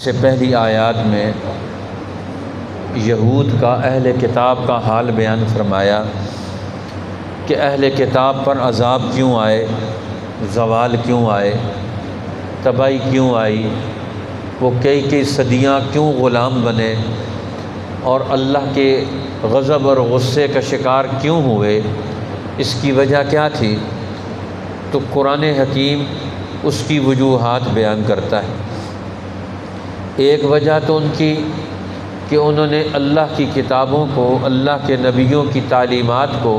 سے پہلی آیات میں یہود کا اہل کتاب کا حال بیان فرمایا کہ اہل کتاب پر عذاب کیوں آئے، زوال کیوں آئے، تباہی کیوں آئی، وہ کئی صدیاں کیوں غلام بنے اور اللہ کے غضب اور غصے کا شکار کیوں ہوئے، اس کی وجہ کیا تھی؟ تو قرآن حکیم اس کی وجوہات بیان کرتا ہے۔ ایک وجہ تو ان کی کہ انہوں نے اللہ کی کتابوں کو، اللہ کے نبیوں کی تعلیمات کو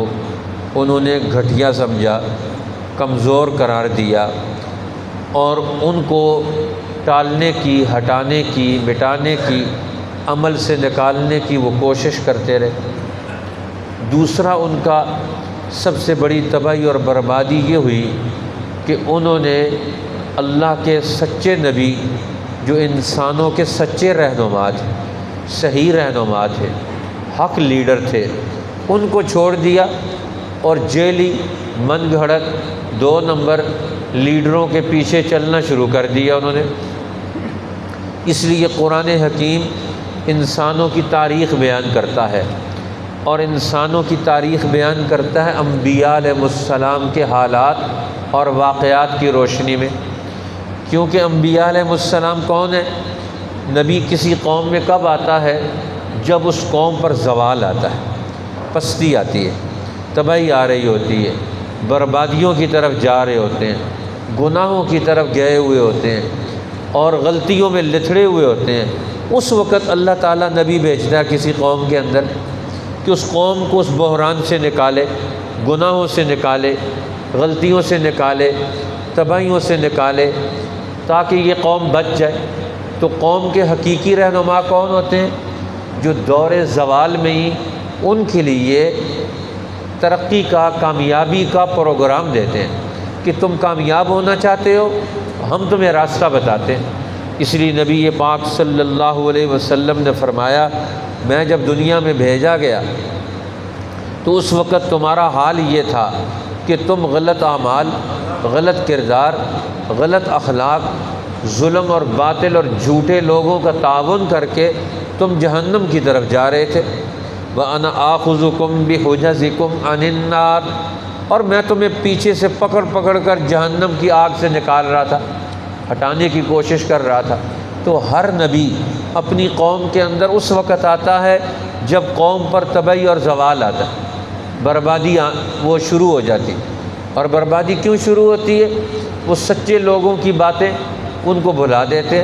انہوں نے گھٹیا سمجھا، کمزور قرار دیا اور ان کو ٹالنے کی، ہٹانے کی، مٹانے کی، عمل سے نکالنے کی وہ کوشش کرتے رہے۔ دوسرا ان کا سب سے بڑی تباہی اور بربادی یہ ہوئی کہ انہوں نے اللہ کے سچے نبی جو انسانوں کے سچے رہنما تھے، صحیح رہنما تھے، حق لیڈر تھے، ان کو چھوڑ دیا اور جیلی من گھڑت 2 نمبر لیڈروں کے پیچھے چلنا شروع کر دیا انہوں نے۔ اس لیے قرآن حکیم انسانوں کی تاریخ بیان کرتا ہے اور انسانوں کی تاریخ بیان کرتا ہے انبیاء علیہ السلام کے حالات اور واقعات کی روشنی میں۔ کیونکہ انبیاء علیہ السلام کون ہیں؟ نبی کسی قوم میں کب آتا ہے؟ جب اس قوم پر زوال آتا ہے، پستی آتی ہے، تباہی آ رہی ہوتی ہے، بربادیوں کی طرف جا رہے ہوتے ہیں، گناہوں کی طرف گئے ہوئے ہوتے ہیں اور غلطیوں میں لتھڑے ہوئے ہوتے ہیں۔ اس وقت اللہ تعالیٰ نبی بھیجتا ہے کسی قوم کے اندر کہ اس قوم کو اس بحران سے نکالے، گناہوں سے نکالے، غلطیوں سے نکالے، تباہیوں سے نکالے، تاکہ یہ قوم بچ جائے۔ تو قوم کے حقیقی رہنما کون ہوتے ہیں؟ جو دور زوال میں ہی ان کے لیے ترقی کا، کامیابی کا پروگرام دیتے ہیں کہ تم کامیاب ہونا چاہتے ہو، ہم تمہیں راستہ بتاتے ہیں۔ اس لیے نبی پاک صلی اللہ علیہ وسلم نے فرمایا، میں جب دنیا میں بھیجا گیا تو اس وقت تمہارا حال یہ تھا کہ تم غلط اعمال، غلط کردار، غلط اخلاق، ظلم اور باطل اور جھوٹے لوگوں کا تعاون کر کے تم جہنم کی طرف جا رہے تھے۔ وَأَنَا آخُذُكُمْ بِحُجَزِكُمْ عَنِ النَّارِ، اور میں تمہیں پیچھے سے پکڑ پکڑ کر جہنم کی آگ سے نکال رہا تھا، ہٹانے کی کوشش کر رہا تھا۔ تو ہر نبی اپنی قوم کے اندر اس وقت آتا ہے جب قوم پر تباہی اور زوال آتا ہے، بربادی وہ شروع ہو جاتی۔ اور بربادی کیوں شروع ہوتی ہے؟ وہ سچے لوگوں کی باتیں ان کو بھلا دیتے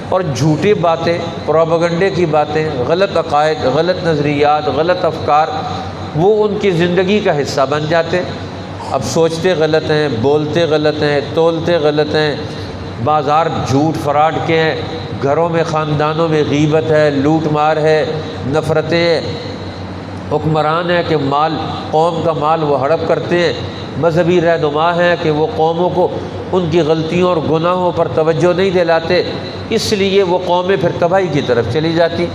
اور جھوٹی باتیں، پروپیگنڈے کی باتیں، غلط عقائد، غلط نظریات، غلط افکار وہ ان کی زندگی کا حصہ بن جاتے۔ اب سوچتے غلط ہیں، بولتے غلط ہیں، تولتے غلط ہیں، بازار جھوٹ فراڈ کے ہیں، گھروں میں، خاندانوں میں غیبت ہے، لوٹ مار ہے، نفرتیں ہیں، حکمران ہے کہ قوم کا مال وہ ہڑپ کرتے ہیں، مذہبی رہنما ہیں کہ وہ قوموں کو ان کی غلطیوں اور گناہوں پر توجہ نہیں دلاتے، اس لیے وہ قومیں پھر تباہی کی طرف چلی جاتی۔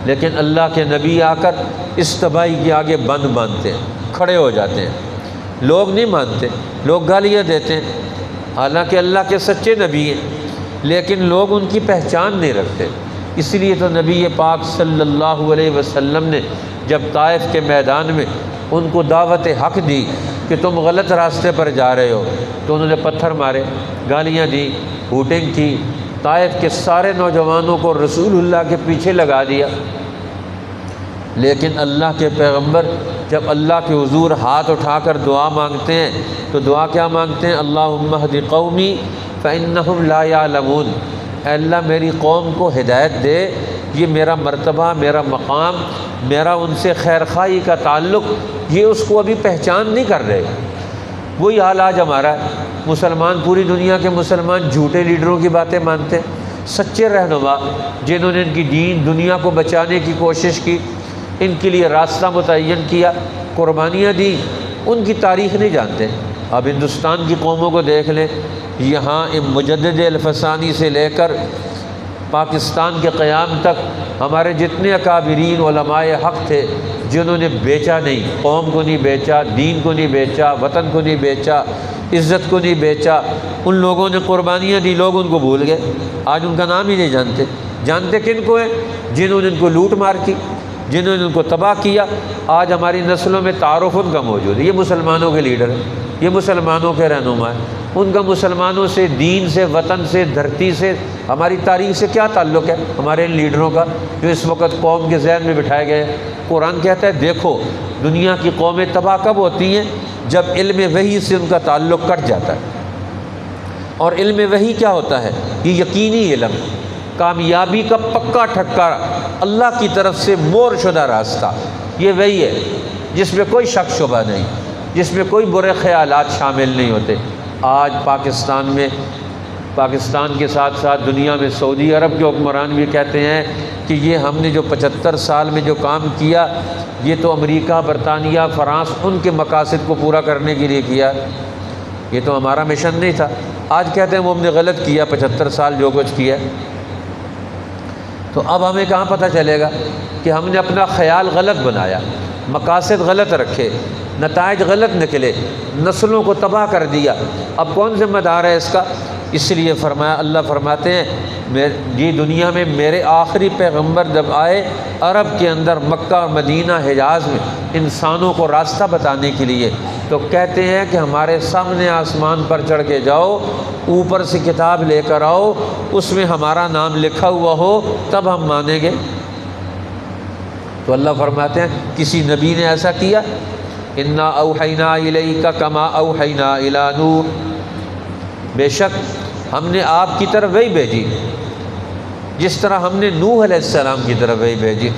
لیکن اللہ کے نبی آ کر اس تباہی کے آگے بند باندھتے ہیں، کھڑے ہو جاتے ہیں۔ لوگ نہیں مانتے، لوگ گالیاں دیتے ہیں، حالانکہ اللہ کے سچے نبی ہیں، لیکن لوگ ان کی پہچان نہیں رکھتے۔ اس لیے تو نبی پاک صلی اللہ علیہ وسلم نے جب طائف کے میدان میں ان کو دعوت حق دی کہ تم غلط راستے پر جا رہے ہو، تو انہوں نے پتھر مارے، گالیاں دی، ہوٹنگ کی، طائف کے سارے نوجوانوں کو رسول اللہ کے پیچھے لگا دیا۔ لیکن اللہ کے پیغمبر جب اللہ کے حضور ہاتھ اٹھا کر دعا مانگتے ہیں تو دعا کیا مانگتے ہیں؟ اللہم اہد قومی فانہم لا یعلمون، اے اللہ میری قوم کو ہدایت دے، یہ میرا مرتبہ، میرا مقام، میرا ان سے خیر خواہی کا تعلق، یہ اس کو ابھی پہچان نہیں کر رہے۔ وہی حال آج ہمارا ہے، مسلمان، پوری دنیا کے مسلمان جھوٹے لیڈروں کی باتیں مانتے ہیں۔ سچے رہنما جنہوں نے ان کی دین دنیا کو بچانے کی کوشش کی، ان کے لیے راستہ متعین کیا، قربانیاں دی، ان کی تاریخ نہیں جانتے۔ اب ہندوستان کی قوموں کو دیکھ لیں، یہاں مجدد الفسانی سے لے کر پاکستان کے قیام تک ہمارے جتنے اکابرین علماء حق تھے جنہوں نے بیچا نہیں، قوم کو نہیں بیچا، دین کو نہیں بیچا، وطن کو نہیں بیچا، عزت کو نہیں بیچا، ان لوگوں نے قربانیاں دی، لوگ ان کو بھول گئے، آج ان کا نام ہی نہیں جانتے۔ جانتے کن کو ہیں؟ جنہوں نے ان کو لوٹ مار کی، جنہوں نے ان کو تباہ کیا۔ آج ہماری نسلوں میں تعارف ان کا موجود ہے، یہ مسلمانوں کے لیڈر ہیں، یہ مسلمانوں کے رہنما ہیں۔ ان کا مسلمانوں سے، دین سے، وطن سے، دھرتی سے، ہماری تاریخ سے کیا تعلق ہے ہمارے ان لیڈروں کا جو اس وقت قوم کے ذہن میں بٹھائے گئے ہیں؟ قرآن کہتا ہے دیکھو دنیا کی قومیں تباہ کب ہوتی ہیں؟ جب علم وحی سے ان کا تعلق کٹ جاتا ہے۔ اور علم وحی کیا ہوتا ہے؟ یہ یقینی علم، کامیابی کا پکا ٹھکا، اللہ کی طرف سے مور شدہ راستہ، یہ وہی ہے جس میں کوئی شک شبہ نہیں، جس میں کوئی برے خیالات شامل نہیں ہوتے۔ آج پاکستان کے ساتھ ساتھ دنیا میں سعودی عرب کے حکمران بھی کہتے ہیں کہ یہ ہم نے جو 75 سال میں جو کام کیا یہ تو امریکہ، برطانیہ، فرانس ان کے مقاصد کو پورا کرنے کے لیے کیا، یہ تو ہمارا مشن نہیں تھا۔ آج کہتے ہیں وہ ہم نے غلط کیا، 75 سال جو کچھ کیا۔ تو اب ہمیں کہاں پتہ چلے گا کہ ہم نے اپنا خیال غلط بنایا، مقاصد غلط رکھے، نتائج غلط نکلے، نسلوں کو تباہ کر دیا۔ اب کون ذمہ دار ہے اس کا؟ اس لیے فرمایا، اللہ فرماتے ہیں یہ دنیا میں میرے آخری پیغمبر جب آئے عرب کے اندر، مکہ اور مدینہ، حجاز میں انسانوں کو راستہ بتانے کے لیے، تو کہتے ہیں کہ ہمارے سامنے آسمان پر چڑھ کے جاؤ، اوپر سے کتاب لے کر آؤ، اس میں ہمارا نام لکھا ہوا ہو تب ہم مانیں گے۔ تو اللہ فرماتے ہیں کسی نبی نے ایسا کیا؟ انا اوحینا الیک کما اوحینا الی نوح، بے شک ہم نے آپ کی طرف وحی بھیجی جس طرح ہم نے نوح علیہ السلام کی طرف وحی بھیجی۔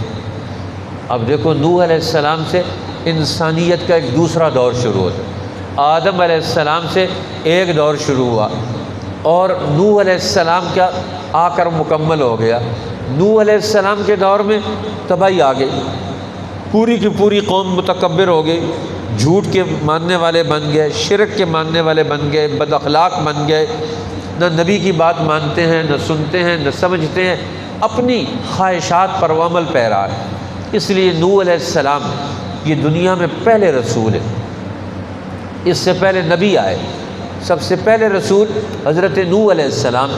اب دیکھو نوح علیہ السلام سے انسانیت کا ایک دوسرا دور شروع ہوتا، آدم علیہ السلام سے ایک دور شروع ہوا، اور نوح علیہ السلام کا آ کر مکمل ہو گیا۔ نوح علیہ السلام کے دور میں تباہی آ گئی، پوری کی پوری قوم متکبر ہو گئی، جھوٹ کے ماننے والے بن گئے، شرک کے ماننے والے بن گئے، بد اخلاق بن گئے، نہ نبی کی بات مانتے ہیں، نہ سنتے ہیں، نہ سمجھتے ہیں، اپنی خواہشات پر وہ عمل پیرا ہے۔ اس لیے نوح علیہ السلام یہ دنیا میں پہلے رسول ہے، اس سے پہلے نبی آئے، سب سے پہلے رسول حضرت نوح علیہ السلام۔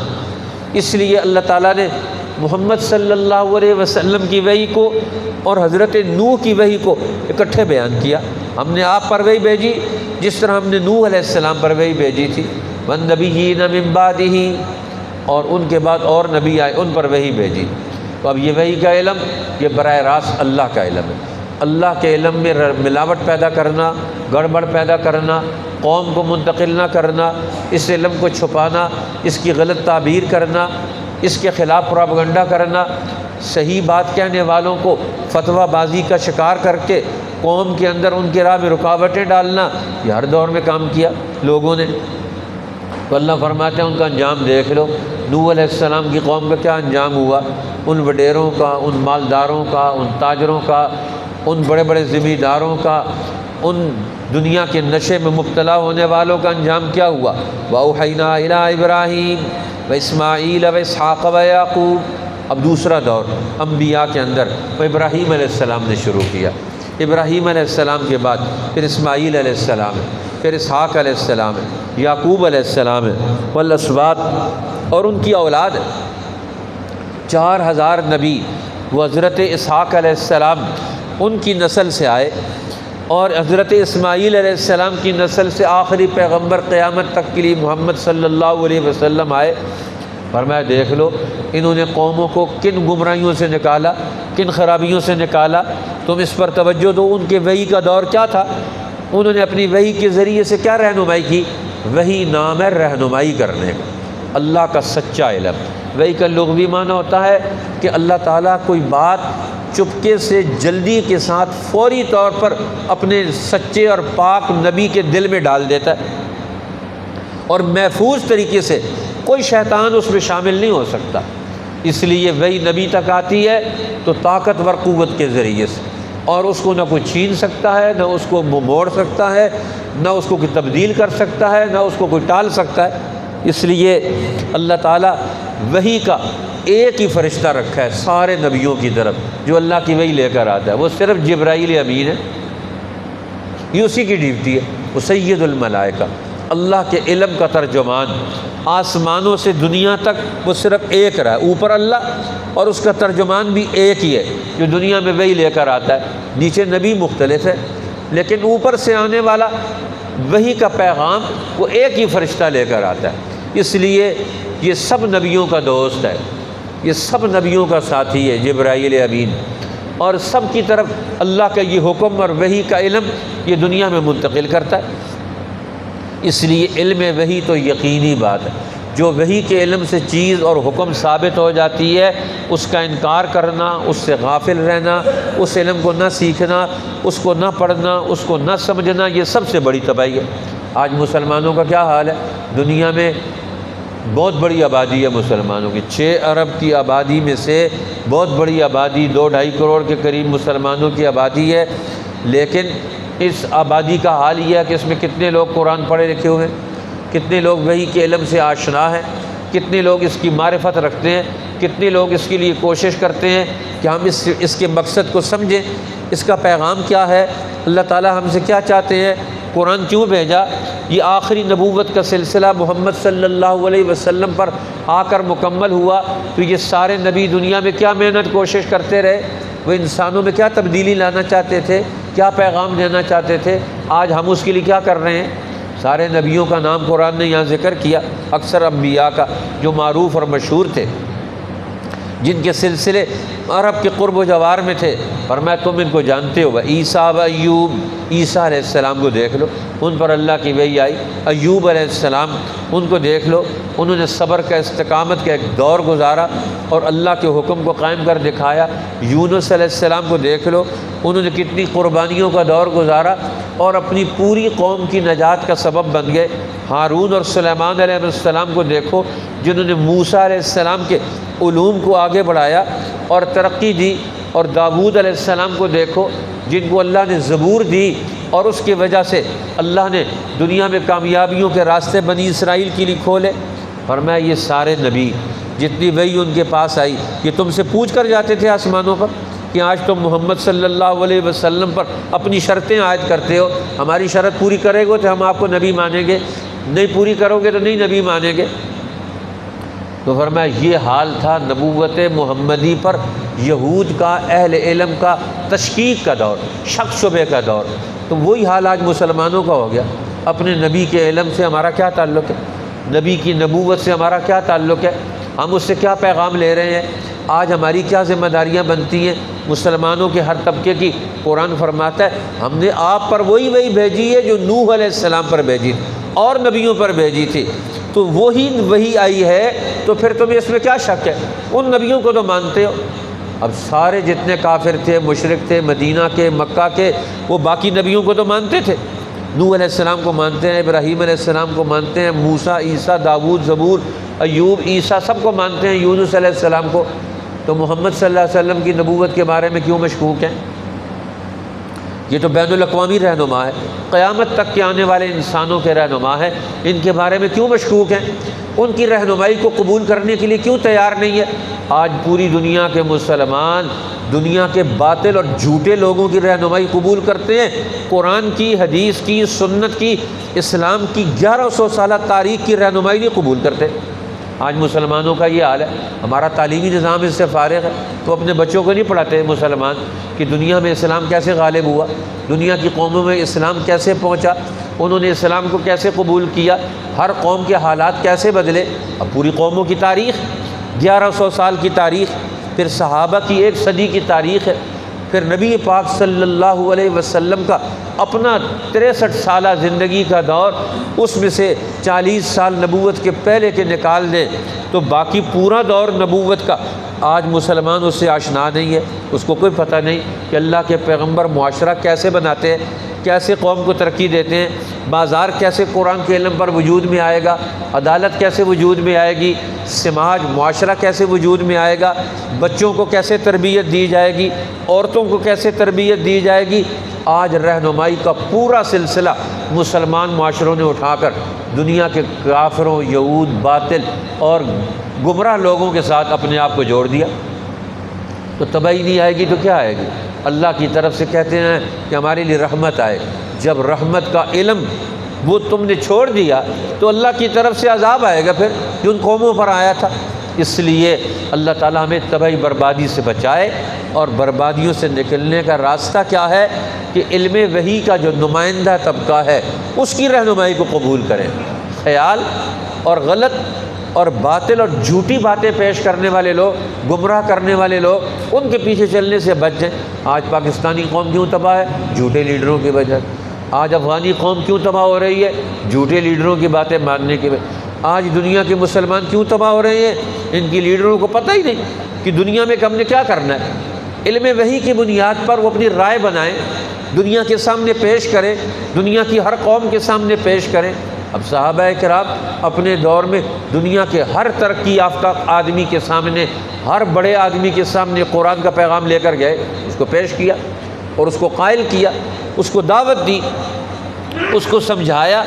اس لیے اللہ تعالیٰ نے محمد صلی اللہ علیہ وسلم کی وحی کو اور حضرت نوح کی وحی کو اکٹھے بیان کیا۔ ہم نے آپ پر وحی بھیجی جس طرح ہم نے نوح علیہ السلام پر وحی بھیجی تھی، والنبیین من بعدہ، اور ان کے بعد اور نبی آئے ان پر وحی بھیجی۔ تو اب یہ وحی کا علم یہ براہ راست اللہ کا علم ہے۔ اللہ کے علم میں ملاوٹ پیدا کرنا، گڑبڑ پیدا کرنا، قوم کو منتقل نہ کرنا، اس علم کو چھپانا، اس کی غلط تعبیر کرنا، اس کے خلاف پروپیگنڈا کرنا، صحیح بات کہنے والوں کو فتویٰ بازی کا شکار کر کے قوم کے اندر ان کے راہ میں رکاوٹیں ڈالنا، یہ ہر دور میں کام کیا لوگوں نے۔ تو اللہ فرماتے ہیں ان کا انجام دیکھ لو، نوح علیہ السلام کی قوم کا کیا انجام ہوا، ان وڈیروں کا، ان مالداروں کا، ان تاجروں کا، ان بڑے بڑے زمینداروں کا، ان دنیا کے نشے میں مبتلا ہونے والوں کا انجام کیا ہوا۔ وَأَوْحَيْنَا إِلَىٰ إِبْرَاهِيمَ وَإِسْمَاعِيلَ وَإِسْحَاقَ وَيَعْقُوبَ۔ اب دوسرا دور انبیاء کے اندر وہ ابراہیم علیہ السلام نے شروع کیا، ابراہیم علیہ السلام کے بعد پھر اسماعیل علیہ السلام ہے، پھر اسحاق علیہ السلام ہے، یعقوب علیہ السلام ہے، والاسباط، اور ان کی اولاد ہے 4000 نبی وہ حضرت اسحاق علیہ السلام ان کی نسل سے آئے، اور حضرت اسماعیل علیہ السلام کی نسل سے آخری پیغمبر قیامت تک کے لیے محمد صلی اللہ علیہ وسلم آئے۔ فرمایا دیکھ لو انہوں نے قوموں کو کن گمراہیوں سے نکالا، کن خرابیوں سے نکالا، تم اس پر توجہ دو۔ ان کے وحی کا دور کیا تھا؟ انہوں نے اپنی وحی کے ذریعے سے کیا رہنمائی کی؟ وحی نام ہے رہنمائی کرنے کا، اللہ کا سچا علم۔ وحی کا لغوی معنی ہوتا ہے کہ اللہ تعالیٰ کوئی بات چپکے سے جلدی کے ساتھ فوری طور پر اپنے سچے اور پاک نبی کے دل میں ڈال دیتا ہے، اور محفوظ طریقے سے کوئی شیطان اس میں شامل نہیں ہو سکتا۔ اس لیے وہی نبی تک آتی ہے تو طاقتور قوت کے ذریعے سے، اور اس کو نہ کوئی چھین سکتا ہے، نہ اس کو موڑ سکتا ہے، نہ اس کو کوئی تبدیل کر سکتا ہے، نہ اس کو کوئی ٹال سکتا ہے۔ اس لیے اللہ تعالیٰ وحی کا ایک ہی فرشتہ رکھا ہے سارے نبیوں کی طرف جو اللہ کی وحی لے کر آتا ہے، وہ صرف جبرائیل امین ہے، یہ اسی کی ڈیوٹی ہے۔ وہ سید الملائکہ، اللہ کے علم کا ترجمان، آسمانوں سے دنیا تک وہ صرف ایک رہا، اوپر اللہ اور اس کا ترجمان بھی ایک ہی ہے جو دنیا میں وہی لے کر آتا ہے، نیچے نبی مختلف ہے، لیکن اوپر سے آنے والا وہی کا پیغام وہ ایک ہی فرشتہ لے کر آتا ہے۔ اس لیے یہ سب نبیوں کا دوست ہے، یہ سب نبیوں کا ساتھی ہے جبرائیل امین، اور سب کی طرف اللہ کا یہ حکم اور وحی کا علم یہ دنیا میں منتقل کرتا ہے۔ اس لیے علم وحی تو یقینی بات ہے، جو وحی کے علم سے چیز اور حکم ثابت ہو جاتی ہے اس کا انکار کرنا، اس سے غافل رہنا، اس علم کو نہ سیکھنا، اس کو نہ پڑھنا، اس کو نہ سمجھنا، یہ سب سے بڑی تباہی ہے۔ آج مسلمانوں کا کیا حال ہے؟ دنیا میں بہت بڑی آبادی ہے مسلمانوں کی، 6 ارب کی آبادی میں سے بہت بڑی آبادی 2-2.5 کروڑ کے قریب مسلمانوں کی آبادی ہے، لیکن اس آبادی کا حال یہ ہے کہ اس میں کتنے لوگ قرآن پڑھے لکھے ہوئے ہیں، کتنے لوگ وحی کے علم سے آشنا ہیں، کتنے لوگ اس کی معرفت رکھتے ہیں، کتنے لوگ اس کے لیے کوشش کرتے ہیں کہ ہم اس کے مقصد کو سمجھیں، اس کا پیغام کیا ہے، اللہ تعالی ہم سے کیا چاہتے ہیں، قرآن کیوں بھیجا۔ یہ آخری نبوت کا سلسلہ محمد صلی اللہ علیہ وسلم پر آ کر مکمل ہوا، تو یہ سارے نبی دنیا میں کیا محنت کوشش کرتے رہے، وہ انسانوں میں کیا تبدیلی لانا چاہتے تھے، کیا پیغام دینا چاہتے تھے۔ آج ہم اس کے لیے کیا کر رہے ہیں؟ سارے نبیوں کا نام قرآن نے یہاں ذکر کیا، اکثر انبیاء کا جو معروف اور مشہور تھے، جن کے سلسلے عرب کے قرب و جوار میں تھے، فرمایا تم ان کو جانتے ہو، عیسیٰ و ایوب، عیسیٰ علیہ السلام کو دیکھ لو، ان پر اللہ کی وحی آئی، ایوب علیہ السلام ان کو دیکھ لو، انہوں نے صبر کا، استقامت کا ایک دور گزارا اور اللہ کے حکم کو قائم کر دکھایا۔ یونس علیہ السلام کو دیکھ لو، انہوں نے کتنی قربانیوں کا دور گزارا اور اپنی پوری قوم کی نجات کا سبب بن گئے۔ ہارون اور سلیمان علیہ السلام کو دیکھو، جنہوں نے موسیٰ علیہ السلام کے علوم کو آگے بڑھایا اور ترقی دی، اور داؤد علیہ السلام کو دیکھو جن کو اللہ نے زبور دی اور اس کی وجہ سے اللہ نے دنیا میں کامیابیوں کے راستے بنی اسرائیل کے لیے کھولے۔ فرمایا یہ سارے نبی جتنی وحی ان کے پاس آئی، یہ تم سے پوچھ کر جاتے تھے آسمانوں پر کہ آج تم محمد صلی اللہ علیہ وسلم پر اپنی شرطیں عائد کرتے ہو، ہماری شرط پوری کرے گے تو ہم آپ کو نبی مانیں گے، نہیں پوری کرو گے تو نہیں نبی مانیں گے۔ تو فرمایا یہ حال تھا نبوت محمدی پر یہود کا، اہل علم کا تشکیک کا دور، شک شبے کا دور، تو وہی حال آج مسلمانوں کا ہو گیا۔ اپنے نبی کے علم سے ہمارا کیا تعلق ہے، نبی کی نبوت سے ہمارا کیا تعلق ہے، ہم اس سے کیا پیغام لے رہے ہیں، آج ہماری کیا ذمہ داریاں بنتی ہیں مسلمانوں کے ہر طبقے کی۔ قرآن فرماتا ہے ہم نے آپ پر وہی بھیجی ہے جو نوح علیہ السلام پر بھیجی اور نبیوں پر بھیجی تھی، تو وہی آئی ہے، تو پھر تمہیں اس میں کیا شک ہے، ان نبیوں کو تو مانتے ہو۔ اب سارے جتنے کافر تھے، مشرک تھے، مدینہ کے، مکہ کے، وہ باقی نبیوں کو تو مانتے تھے، نوح علیہ السلام کو مانتے ہیں، ابراہیم علیہ السلام کو مانتے ہیں، موسیٰ، عیسیٰ، داؤد، زبور، ایوب، عیسیٰ، سب کو مانتے ہیں، یونس علیہ السلام کو، تو محمد صلی اللہ علیہ وسلم کی نبوت کے بارے میں کیوں مشکوک ہیں؟ یہ تو بین الاقوامی رہنما ہے، قیامت تک کے آنے والے انسانوں کے رہنما ہیں، ان کے بارے میں کیوں مشکوک ہیں؟ ان کی رہنمائی کو قبول کرنے کے لیے کیوں تیار نہیں ہے؟ آج پوری دنیا کے مسلمان دنیا کے باطل اور جھوٹے لوگوں کی رہنمائی قبول کرتے ہیں، قرآن کی، حدیث کی، سنت کی، اسلام کی 1100 سالہ تاریخ کی رہنمائی نہیں قبول کرتے۔ آج مسلمانوں کا یہ حال ہے، ہمارا تعلیمی نظام اس سے فارغ ہے، تو اپنے بچوں کو نہیں پڑھاتے مسلمان کہ دنیا میں اسلام کیسے غالب ہوا، دنیا کی قوموں میں اسلام کیسے پہنچا، انہوں نے اسلام کو کیسے قبول کیا، ہر قوم کے حالات کیسے بدلے۔ اب پوری قوموں کی تاریخ، 1100 سال کی تاریخ، پھر صحابہ کی 1 صدی کی تاریخ ہے، پھر نبی پاک صلی اللہ علیہ وسلم کا اپنا 63 سالہ زندگی کا دور، اس میں سے 40 سال نبوت کے پہلے کے نکال دیں تو باقی پورا دور نبوت کا آج مسلمان اس سے آشنا نہیں ہے، اس کو کوئی پتہ نہیں کہ اللہ کے پیغمبر معاشرہ کیسے بناتے ہیں، کیسے قوم کو ترقی دیتے ہیں، بازار کیسے قرآن کے علم پر وجود میں آئے گا، عدالت کیسے وجود میں آئے گی، سماج معاشرہ کیسے وجود میں آئے گا، بچوں کو کیسے تربیت دی جائے گی، عورتوں کو کیسے تربیت دی جائے گی۔ آج رہنمائی کا پورا سلسلہ مسلمان معاشروں نے اٹھا کر دنیا کے کافروں، یہود، باطل اور گمراہ لوگوں کے ساتھ اپنے آپ کو جوڑ دیا۔ تو تباہی نہیں آئے گی تو کیا آئے گی؟ اللہ کی طرف سے کہتے ہیں کہ ہمارے لیے رحمت آئے، جب رحمت کا علم وہ تم نے چھوڑ دیا تو اللہ کی طرف سے عذاب آئے گا پھر، جو ان قوموں پر آیا تھا۔ اس لیے اللہ تعالیٰ ہمیں تباہی بربادی سے بچائے، اور بربادیوں سے نکلنے کا راستہ کیا ہے کہ علم وحی کا جو نمائندہ طبقہ ہے اس کی رہنمائی کو قبول کریں۔ خیال اور غلط اور باطل اور جھوٹی باتیں پیش کرنے والے لوگ، گمراہ کرنے والے لوگ، ان کے پیچھے چلنے سے بچ جائیں۔ آج پاکستانی قوم کیوں تباہ ہے؟ جھوٹے لیڈروں کی وجہ۔ آج افغانی قوم کیوں تباہ ہو رہی ہے؟ جھوٹے لیڈروں کی باتیں ماننے کی وجہ۔ آج دنیا کے مسلمان کیوں تباہ ہو رہے ہیں؟ ان کی لیڈروں کو پتہ ہی نہیں کہ دنیا میں ہم نے کیا کرنا ہے۔ علم وحی کی بنیاد پر وہ اپنی رائے بنائیں، دنیا کے سامنے پیش کریں، دنیا کی ہر قوم کے سامنے پیش کریں۔ اب صحابہ کرام اپنے دور میں دنیا کے ہر ترقی یافتہ آدمی کے سامنے، ہر بڑے آدمی کے سامنے قرآن کا پیغام لے کر گئے، اس کو پیش کیا اور اس کو قائل کیا، اس کو دعوت دی، اس کو سمجھایا۔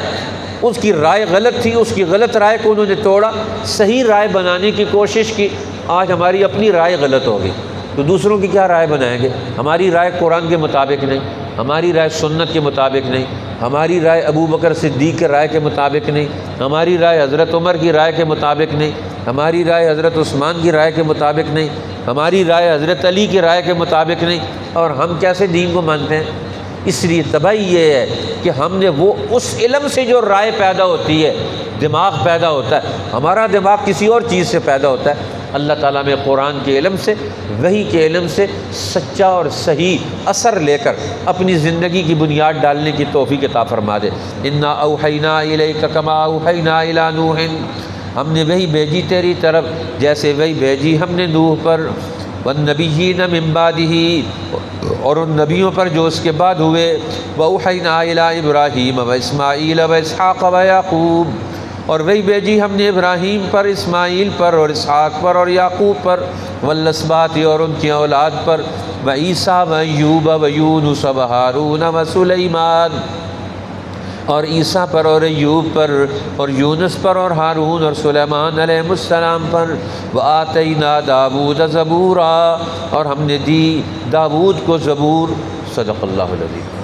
اس کی رائے غلط تھی، اس کی غلط رائے کو انہوں نے توڑا، صحیح رائے بنانے کی کوشش کی۔ آج ہماری اپنی رائے غلط ہوگی تو دوسروں کی کیا رائے بنائیں گے؟ ہماری رائے قرآن کے مطابق نہیں، ہماری رائے سنت کے مطابق نہیں، ہماری رائے ابو بکر صدیق کے رائے کے مطابق نہیں، ہماری رائے حضرت عمر کی رائے کے مطابق نہیں، ہماری رائے حضرت عثمان کی رائے کے مطابق نہیں، ہماری رائے حضرت علی کی رائے کے مطابق نہیں، اور ہم کیسے دین کو مانتے ہیں؟ اس لیے تباہی یہ ہے کہ ہم نے وہ اس علم سے جو رائے پیدا ہوتی ہے، دماغ پیدا ہوتا ہے، ہمارا دماغ کسی اور چیز سے پیدا ہوتا ہے۔ اللہ تعالیٰ میں قرآن کے علم سے، وحی کے علم سے سچا اور صحیح اثر لے کر اپنی زندگی کی بنیاد ڈالنے کی توفیق عطا فرما دے۔ انا اوحینا الیک کما اوحینا الی نوح، ہم نے وحی بھیجی تیری طرف جیسے وحی بھیجی ہم نے نوح پر، والنبیین من بعدہ، اور ان نبیوں پر جو اس کے بعد ہوئے، واوحینا الی ابراہیم واسماعیل واسحاق ویعقوب، اور وہی بھیجی ہم نے ابراہیم پر، اسماعیل پر اور اسحاق پر اور یعقوب پر، والاسباط اور ان کی اولاد پر، وعیسیٰ وایوب ویونس وہارون وسلیمان، اور عیسیٰ پر اور ایوب پر اور یونس پر اور ہارون اور سلیمان علیہ السلام پر، وآتینا داود زبورا، اور ہم نے دی داود کو زبور۔ صدق اللہ العظیم۔